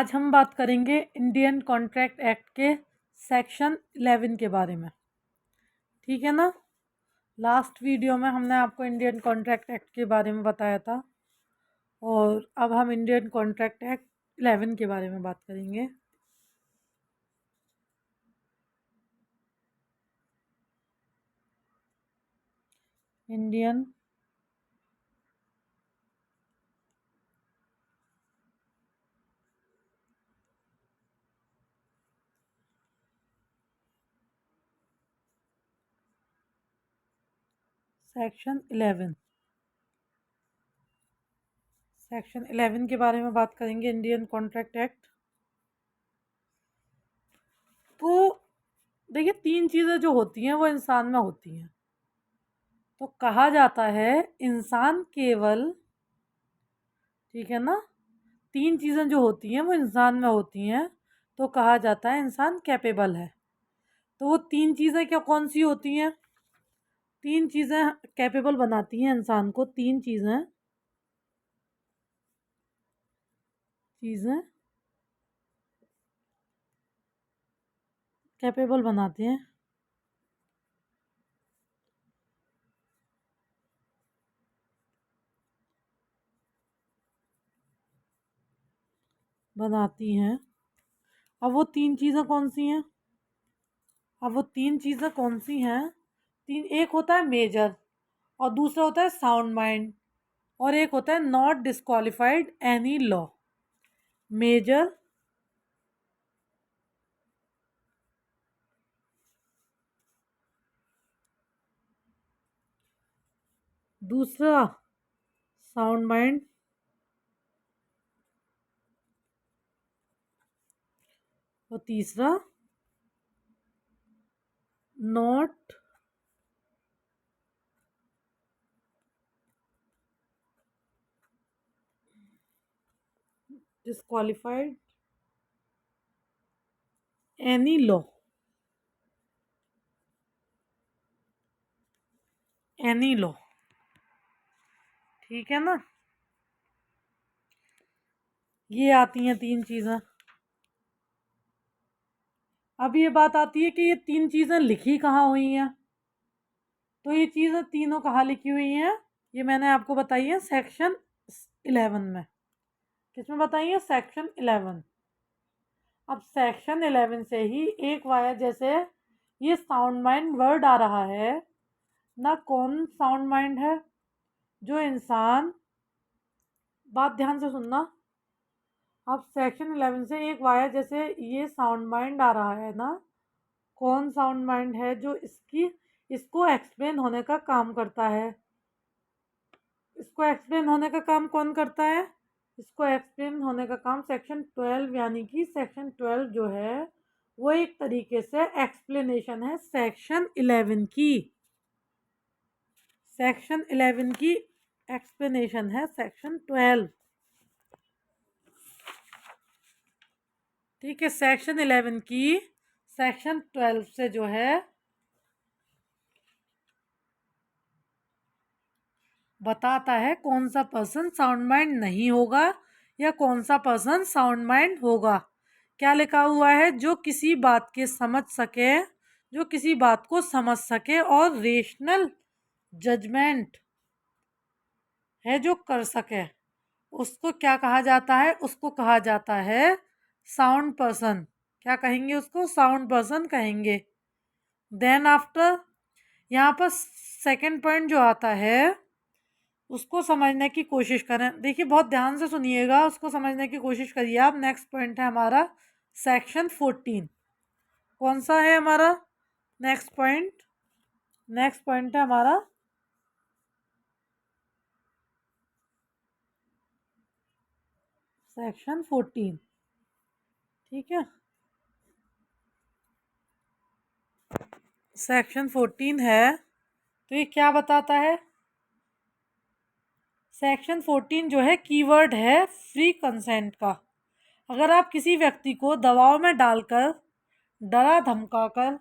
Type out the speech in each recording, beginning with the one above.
आज हम बात करेंगे इंडियन कॉन्ट्रैक्ट एक्ट के सेक्शन 11 के बारे में। ठीक है ना। लास्ट वीडियो में हमने आपको इंडियन कॉन्ट्रैक्ट एक्ट के बारे में बताया था और अब हम इंडियन कॉन्ट्रैक्ट एक्ट 11 के बारे में बात करेंगे। इंडियन सेक्शन 11 के बारे में बात करेंगे। इंडियन कॉन्ट्रैक्ट एक्ट तो देखिए, तीन चीज़ें जो होती हैं वो इंसान में होती हैं। तो कहा जाता है इंसान केवल, ठीक है ना, तीन चीज़ें जो होती हैं वो इंसान में होती हैं तो कहा जाता है इंसान कैपेबल है। तो वो तीन चीज़ें क्या कौन सी होती हैं? तीन चीज़ें कैपेबल बनाती हैं इंसान को। तीन चीज़ें कैपेबल बनाती हैं अब वो तीन चीज़ें कौन सी हैं? तीन, एक होता है मेजर और दूसरा होता है साउंड माइंड और एक होता है not disqualified any law. Major, दूसरा साउंड माइंड और तीसरा नॉट डिस्क्वालिफाइड एनी लॉ। ठीक है ना। ये आती हैं तीन चीज़ें। अब ये बात आती है कि ये तीन चीज़ें लिखी कहाँ हुई हैं। तो ये चीज़ें तीनों कहाँ लिखी हुई हैं? ये मैंने आपको बताई है सेक्शन 11 में। किसमें बताई है? सेक्शन 11। अब सेक्शन 11 से ही एक वाया, जैसे ये साउंड माइंड वर्ड आ रहा है ना, कौन साउंड माइंड है? जो इंसान, बात ध्यान से सुनना। अब सेक्शन 11 से एक वाया, जैसे ये साउंड माइंड आ रहा है ना, कौन साउंड माइंड है जो इसको एक्सप्लेन होने का काम करता है? इसको एक्सप्लेन होने का काम कौन करता है? इसको एक्सप्लेन होने का काम सेक्शन 12, यानी कि सेक्शन 12 जो है वो एक तरीके से एक्सप्लेनेशन है सेक्शन 11 की। सेक्शन 11 की एक्सप्लेनेशन है सेक्शन 12। ठीक है, सेक्शन 11 की सेक्शन 12 से जो है बताता है कौन सा पर्सन साउंड माइंड नहीं होगा या कौन सा पर्सन साउंड माइंड होगा। क्या लिखा हुआ है? जो किसी बात को समझ सके और रेशनल जजमेंट है जो कर सके, उसको क्या कहा जाता है? उसको कहा जाता है साउंड पर्सन। क्या कहेंगे उसको? साउंड पर्सन कहेंगे। देन आफ्टर, यहाँ पर सेकंड पॉइंट जो आता है उसको समझने की कोशिश करें। देखिए, बहुत ध्यान से सुनिएगा, उसको समझने की कोशिश करिए आप। नेक्स्ट पॉइंट है हमारा सेक्शन 14। कौन सा है हमारा नेक्स्ट पॉइंट? नेक्स्ट पॉइंट है हमारा सेक्शन 14। ठीक है, सेक्शन 14 है। तो ये क्या बताता है? सेक्शन 14 जो है कीवर्ड है फ्री कंसेंट का। अगर आप किसी व्यक्ति को दबाव में डालकर, डरा धमकाकर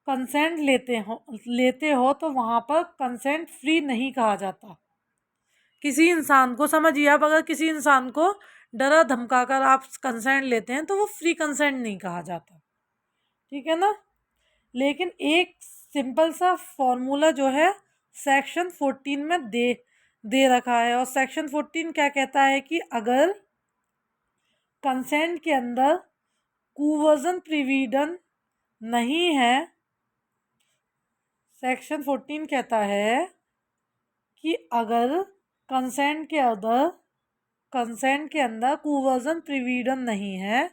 कंसेंट लेते हो तो वहाँ पर कंसेंट फ्री नहीं कहा जाता। किसी इंसान को, समझिए आप, अगर किसी इंसान को डरा धमका कर आप कंसेंट लेते हैं तो वो फ्री कंसेंट नहीं कहा जाता, ठीक है ना। लेकिन एक सिंपल सा फॉर्मूला जो है सेक्शन 14 में दे रखा है, और सेक्शन 14 क्या कहता है कि अगर कंसेंट के अंदर कुवर्जन प्रिवीडन नहीं है, सेक्शन 14 कहता है कि अगर कंसेंट के अंदर कुवर्जन प्रिवीडन नहीं है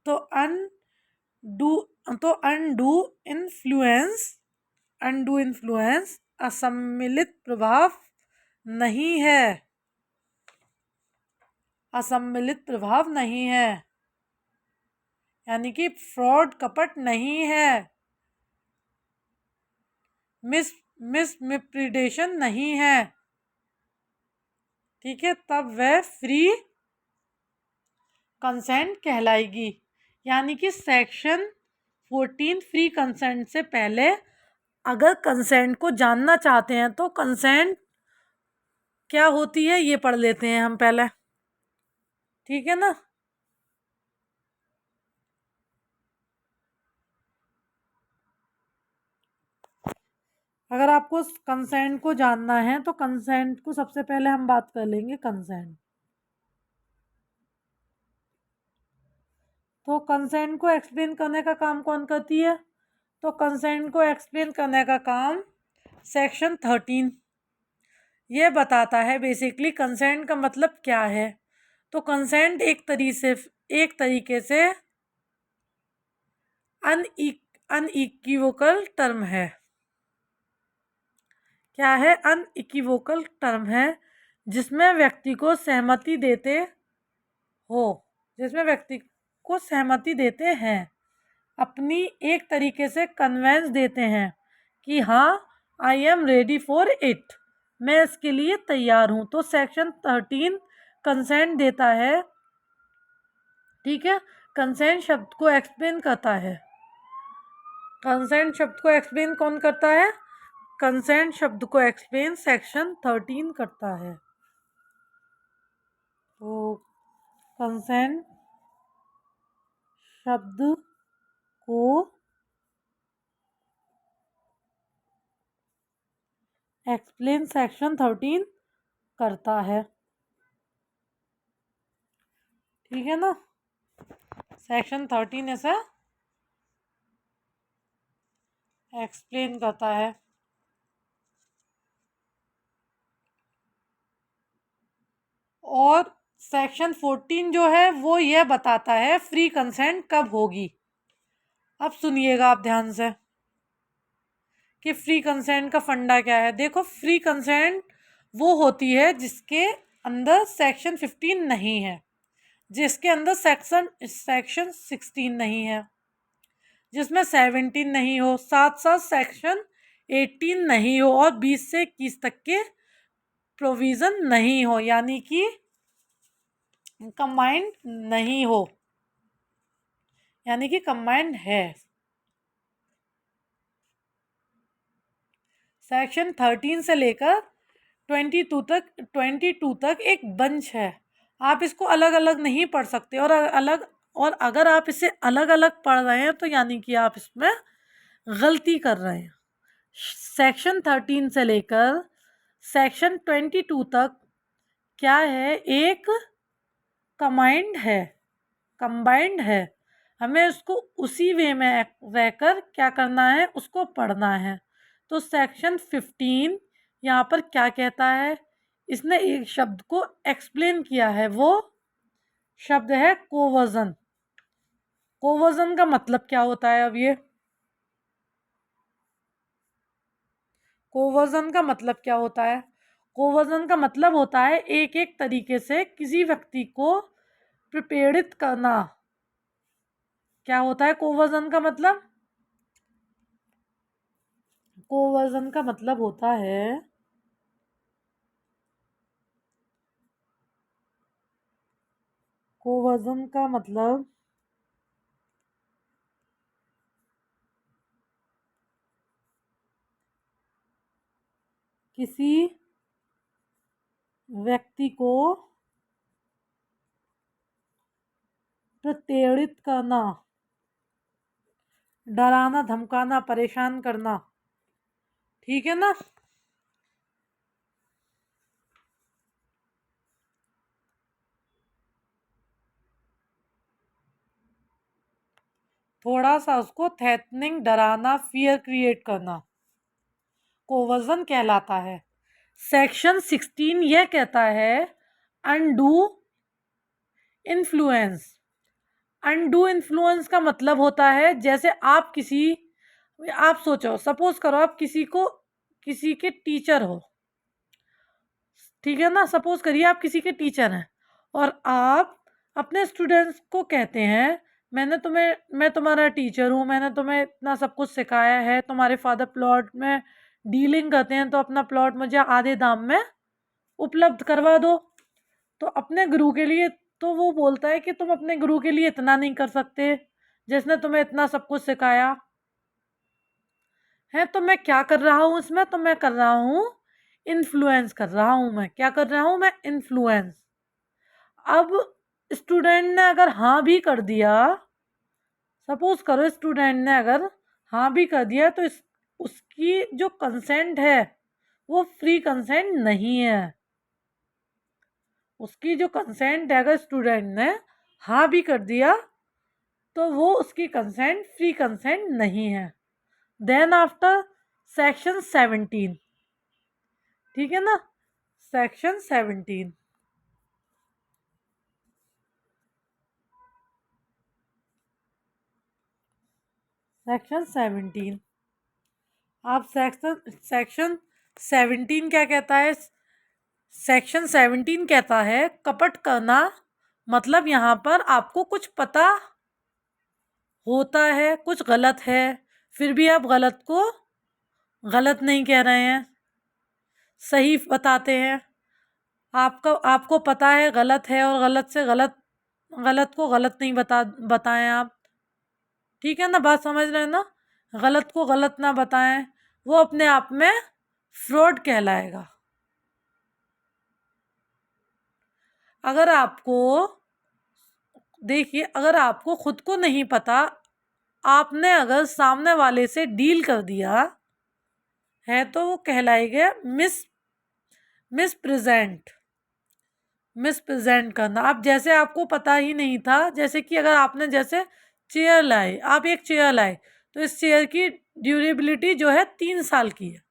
तो अनडू अनडू इन्फ्लुएंस असम्मिलित प्रभाव नहीं है, असम्मिलित प्रभाव नहीं है, यानी कि फ्रॉड कपट नहीं है, मिसप्रिडेशन नहीं है, ठीक है, तब वह फ्री कंसेंट कहलाएगी। यानी कि सेक्शन 14 फ्री कंसेंट से पहले अगर कंसेंट को जानना चाहते हैं तो कंसेंट क्या होती है ये पढ़ लेते हैं हम पहले, ठीक है ना। अगर आपको कंसेंट को जानना है तो कंसेंट को सबसे पहले हम बात कर लेंगे कंसेंट। तो कंसेंट को एक्सप्लेन करने का काम कौन करती है, तो कंसेंट को एक्सप्लेन करने का काम सेक्शन 13 ये बताता है बेसिकली कंसेंट का मतलब क्या है। तो कंसेंट एक तरीके से अनइक्विवोकल टर्म है। क्या है? अनइक्विवोकल टर्म है जिसमें व्यक्ति को सहमति देते हो, जिसमें व्यक्ति को सहमति देते हैं, अपनी एक तरीके से कन्वेंस देते हैं कि हाँ I am ready for it, मैं इसके लिए तैयार हूँ। तो सेक्शन 13 कंसेंट देता है, ठीक है। कंसेंट शब्द को एक्सप्लेन करता है। कंसेंट शब्द को एक्सप्लेन कौन करता है? कंसेंट शब्द को एक्सप्लेन सेक्शन 13 करता है। तो कंसेंट शब्द को एक्सप्लेन सेक्शन 13 करता है, ठीक है ना। सेक्शन 13 ऐसा एक्सप्लेन करता है। और सेक्शन 14 जो है वो यह बताता है फ्री कंसेंट कब होगी। अब सुनिएगा आप ध्यान से कि फ्री कंसेंट का फंडा क्या है। देखो, फ्री कंसेंट वो होती है जिसके अंदर सेक्शन 15 नहीं है, जिसके अंदर सेक्शन 16 नहीं है, जिसमें 17 नहीं हो, साथ साथ सेक्शन 18 नहीं हो और 20 से 21 तक के प्रोविज़न नहीं हो, यानी कि कंबाइंड नहीं हो, यानी कि कंबाइंड है। सेक्शन 13 से लेकर 22 तक एक बंच है। आप इसको अलग अलग नहीं पढ़ सकते, और अगर आप इसे अलग अलग पढ़ रहे हैं तो यानी कि आप इसमें गलती कर रहे हैं। सेक्शन 13 से लेकर सेक्शन 22 तक क्या है? एक कंबाइंड है। हमें उसको उसी वे में रहकर क्या करना है? उसको पढ़ना है। तो सेक्शन 15 यहाँ पर क्या कहता है? इसने एक शब्द को एक्सप्लेन किया है, वो शब्द है कोवर्जन। कोवर्जन का मतलब क्या होता है? अब ये कोवर्जन का मतलब क्या होता है? कोवर्जन का मतलब होता है एक एक तरीके से किसी व्यक्ति को प्रेरित करना। क्या होता है कोवर्जन का मतलब? कोवर्जन का मतलब होता है कोवर्जन का मतलब किसी व्यक्ति को प्रताड़ित करना, डराना धमकाना, परेशान करना। ठीक है ना। थोड़ा सा उसको थ्रेटनिंग, डराना, फियर क्रिएट करना कोवर्जन कहलाता है। सेक्शन 16 यह कहता है अनडू इन्फ्लुएंस। अनडू इन्फ्लुएंस का मतलब होता है जैसे आप सोचो, सपोज करो आप किसी के टीचर हो, ठीक है ना। सपोज करिए आप किसी के टीचर हैं और आप अपने स्टूडेंट्स को कहते हैं मैं तुम्हारा टीचर हूँ, मैंने तुम्हें इतना सब कुछ सिखाया है, तुम्हारे फादर प्लॉट में डीलिंग करते हैं तो अपना प्लॉट मुझे आधे दाम में उपलब्ध करवा दो। तो अपने गुरु के लिए तो वो बोलता है कि तुम अपने गुरु के लिए इतना नहीं कर सकते जिसने तुम्हें इतना सब कुछ सिखाया है। तो मैं क्या कर रहा हूँ इसमें, तो मैं कर रहा हूँ इन्फ्लुएंस कर रहा हूँ। मैं क्या कर रहा हूँ, मैं इन्फ्लुएंस। अब स्टूडेंट ने अगर हाँ भी कर दिया, सपोज करो स्टूडेंट ने अगर हाँ भी कर दिया, तो उसकी जो कंसेंट है वो फ्री कंसेंट नहीं है। उसकी जो कंसेंट है, अगर स्टूडेंट ने हाँ भी कर दिया तो वो उसकी कंसेंट फ्री कंसेंट नहीं है। देन आफ्टर सेक्शन 17, ठीक है ना। सेक्शन 17, सेक्शन 17, आप सेक्शन 17 क्या कहता है। सेक्शन 17 कहता है कपट करना, मतलब यहाँ पर आपको कुछ पता होता है कुछ गलत है, फिर भी आप गलत को गलत नहीं कह रहे हैं, सही बताते हैं। आपको पता है गलत है और गलत को गलत नहीं बताएं आप। ठीक है ना, बात समझ रहे हैं ना। गलत को गलत ना बताएं, वो अपने आप में फ्रॉड कहलाएगा। अगर आपको देखिए, अगर आपको खुद को नहीं पता, आपने अगर सामने वाले से डील कर दिया है तो वो कहलाएगा मिसप्रेजेंट। मिसप्रेजेंट करना। अब जैसे आपको पता ही नहीं था, जैसे कि अगर आपने जैसे चेयर लाए, आप एक चेयर लाए तो इस चेयर की ड्यूरेबिलिटी जो है 3 साल की है।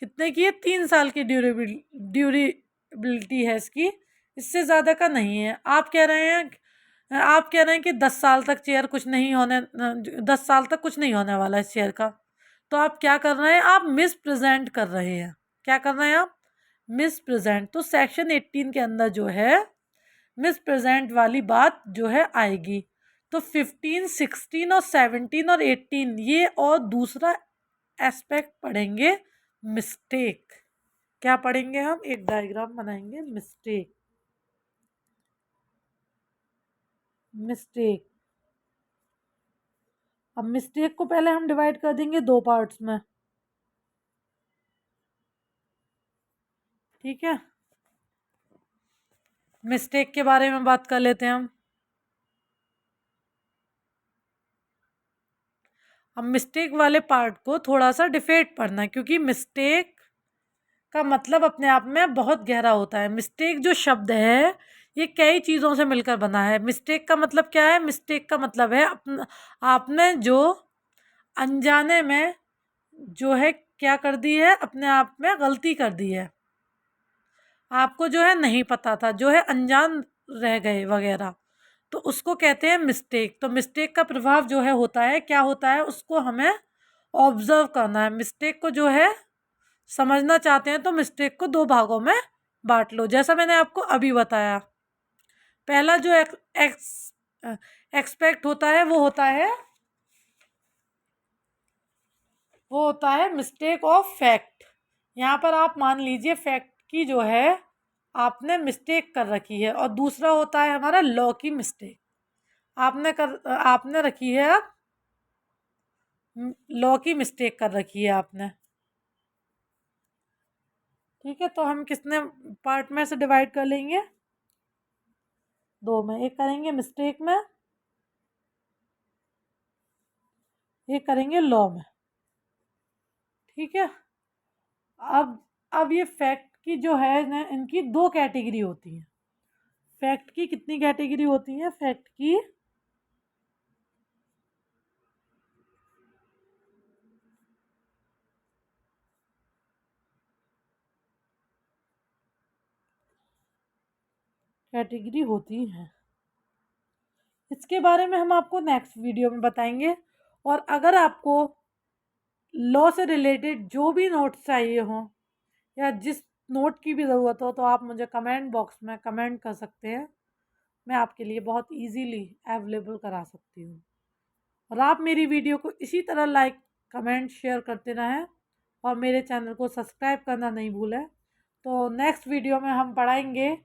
कितने की है, 3 साल की ड्यूरेबिलिटी है इसकी, इससे ज़्यादा का नहीं है। आप कह रहे हैं कि 10 साल तक चेयर कुछ नहीं होने 10 साल तक कुछ नहीं होने वाला इस चेयर का। तो आप क्या कर रहे हैं, आप मिस प्रेजेंट कर रहे हैं। क्या कर रहे हैं आप, मिस प्रेजेंट। तो सेक्शन 18 के अंदर जो है मिस प्रेजेंट वाली बात जो है आएगी। तो 15, 16 और 17 और 18 ये और दूसरा एस्पेक्ट पढ़ेंगे मिस्टेक। क्या पढ़ेंगे हम, एक डायग्राम बनाएंगे मिस्टेक। मिस्टेक, अब मिस्टेक को पहले हम डिवाइड कर देंगे 2 पार्ट्स में। ठीक है, मिस्टेक के बारे में बात कर लेते हैं हम। अब मिस्टेक वाले पार्ट को थोड़ा सा डिफेट पढ़ना है, क्योंकि मिस्टेक का मतलब अपने आप में बहुत गहरा होता है। मिस्टेक जो शब्द है ये कई चीज़ों से मिलकर बना है। मिस्टेक का मतलब क्या है, मिस्टेक का मतलब है आपने जो अनजाने में जो है क्या कर दी है, अपने आप में गलती कर दी है। आपको जो है नहीं पता था, जो है अनजान रह गए वगैरह, तो उसको कहते हैं मिस्टेक। तो मिस्टेक का प्रभाव जो है होता है, क्या होता है, उसको हमें ऑब्जर्व करना है। मिस्टेक को जो है समझना चाहते हैं तो मिस्टेक को 2 भागों में बांट लो, जैसा मैंने आपको अभी बताया। पहला जो एक्सपेक्ट होता है वो होता है मिस्टेक ऑफ फैक्ट। यहाँ पर आप मान लीजिए फैक्ट की जो है आपने मिस्टेक कर रखी है, और दूसरा होता है हमारा लॉ की मिस्टेक। आपने रखी है, लॉ की मिस्टेक कर रखी है आपने। ठीक है, तो हम कितने पार्ट में से डिवाइड कर लेंगे, दो में, एक करेंगे मिस्टेक में, एक करेंगे लॉ में। ठीक है। अब ये फैक्ट की जो है ना, इनकी दो कैटेगरी होती है। फैक्ट की कितनी कैटेगरी होती है? फैक्ट की कैटेगरी होती है। इसके बारे में हम आपको नेक्स्ट वीडियो में बताएंगे। और अगर आपको लॉ से रिलेटेड जो भी नोट्स चाहिए हो या जिस नोट की भी ज़रूरत हो, तो आप मुझे कमेंट बॉक्स में कमेंट कर सकते हैं। मैं आपके लिए बहुत इजीली अवेलेबल करा सकती हूँ। और आप मेरी वीडियो को इसी तरह लाइक, कमेंट, शेयर करते रहें और मेरे चैनल को सब्सक्राइब करना नहीं भूलें। तो नेक्स्ट वीडियो में हम पढ़ाएंगे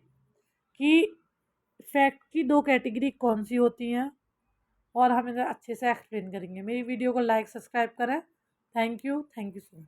कि फैक्ट की दो कैटेगरी कौन सी होती हैं और हम इन्हें अच्छे से एक्सप्लेन करेंगे। मेरी वीडियो को लाइक, सब्सक्राइब करें। Thank you so much.